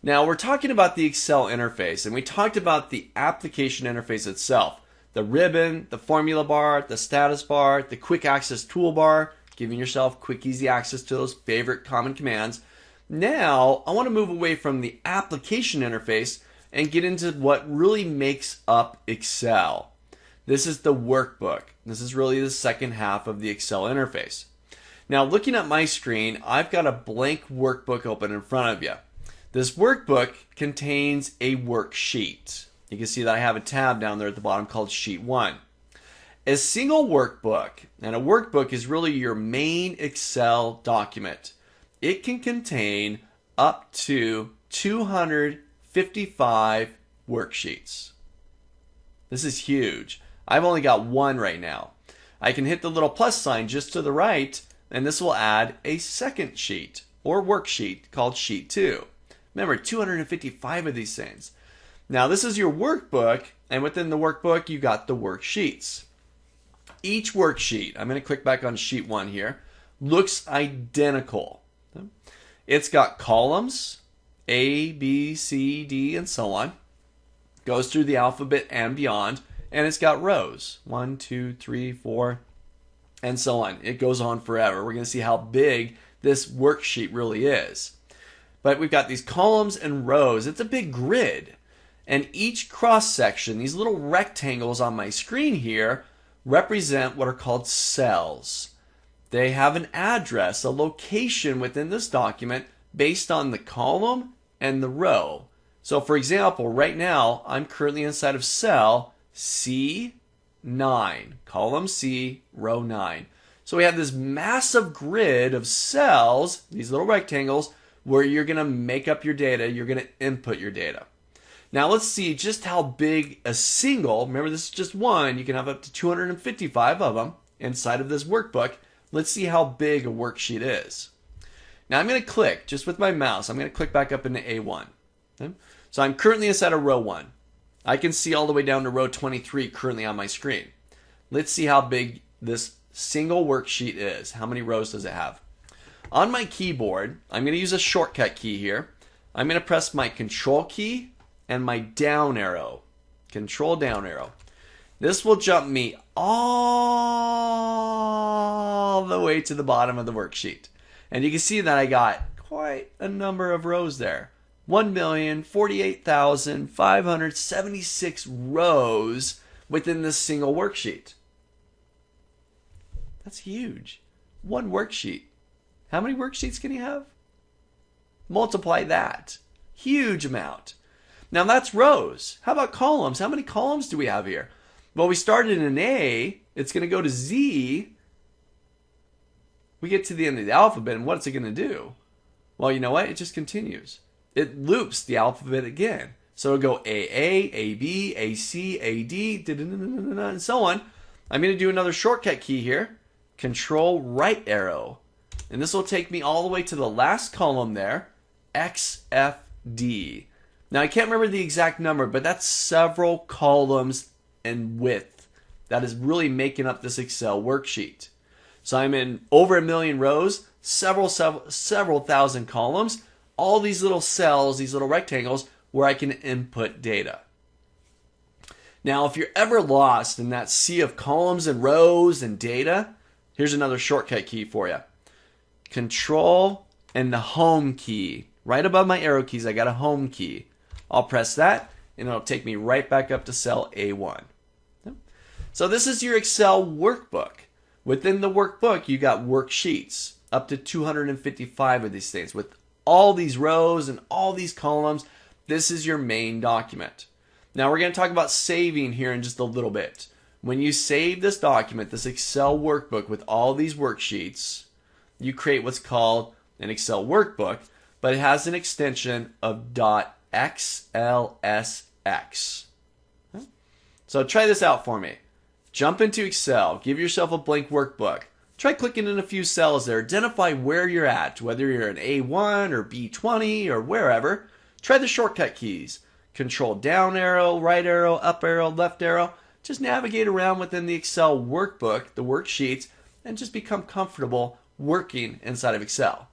Now we're talking about the Excel interface, and we talked about the application interface itself. The ribbon, the formula bar, the status bar, the quick access toolbar, giving yourself quick, easy access to those favorite common commands. Now I want to move away from the application interface and get into what really makes up Excel. This is the workbook. This is really the second half of the Excel interface. Now looking at my screen, I've got a blank workbook open in front of you. This workbook contains a worksheet. You can see that I have a tab down there at the bottom called Sheet 1. A single workbook, and a workbook is really your main Excel document. It can contain up to 255 worksheets. This is huge. I've only got one right now. I can hit the little plus sign just to the right, and this will add a second sheet or worksheet called Sheet 2. Remember, 255 of these things. Now this is your workbook, and within the workbook you got the worksheets. Each worksheet, I'm going to click back on Sheet 1 here, looks identical. It's got columns, A, B, C, D, and so on. Goes through the alphabet and beyond, and it's got rows. 1, 2, 3, 4, and so on. It goes on forever. We're going to see how big this worksheet really is. But we've got these columns and rows. It's a big grid. And each cross section, these little rectangles on my screen here, represent what are called cells. They have an address, a location within this document based on the column and the row. So for example, right now, I'm currently inside of cell C9, column C, row 9. So we have this massive grid of cells, these little rectangles, where you're going to make up your data, you're going to input your data. Now let's see just how big a single, remember this is just one, you can have up to 255 of them inside of this workbook. Let's see how big a worksheet is. Now I'm going to click, just with my mouse, I'm going to click back up into A1. Okay? So I'm currently inside of row 1. I can see all the way down to row 23 currently on my screen. Let's see how big this single worksheet is. How many rows does it have? On my keyboard, I'm going to use a shortcut key here. I'm going to press my control key and my down arrow. Control down arrow. This will jump me all the way to the bottom of the worksheet. And you can see that I got quite a number of rows there. 1,048,576 rows within this single worksheet. That's huge. One worksheet. How many worksheets can you have? Multiply that. Huge amount. Now that's rows. How about columns? How many columns do we have here? Well, we started in A. It's going to go to Z. We get to the end of the alphabet, and what's it going to do? Well, you know what? It just continues. It loops the alphabet again. So it'll go AA, AB, AC, AD, and so on. I'm going to do another shortcut key here. Control right arrow. And this will take me all the way to the last column there, XFD. Now I can't remember the exact number, but that's several columns in width. That is really making up this Excel worksheet. So I'm in over 1 million rows, several thousand columns, all these little cells, these little rectangles where I can input data. Now if you're ever lost in that sea of columns and rows and data, here's another shortcut key for you. Control and the home key. Right above my arrow keys, I got a home key. I'll press that and it'll take me right back up to cell A1. So this is your Excel workbook. Within the workbook, you got worksheets, up to 255 of these things with all these rows and all these columns. This is your main document. Now we're going to talk about saving here in just a little bit. When you save this document, this Excel workbook with all these worksheets, you create what's called an Excel workbook, but it has an extension of .xlsx. So try this out for me. Jump into Excel, give yourself a blank workbook. Try clicking in a few cells there. Identify where you're at, whether you're in A1 or B20 or wherever. Try the shortcut keys. Control down arrow, right arrow, up arrow, left arrow. Just navigate around within the Excel workbook, the worksheets, and just become comfortable working inside of Excel.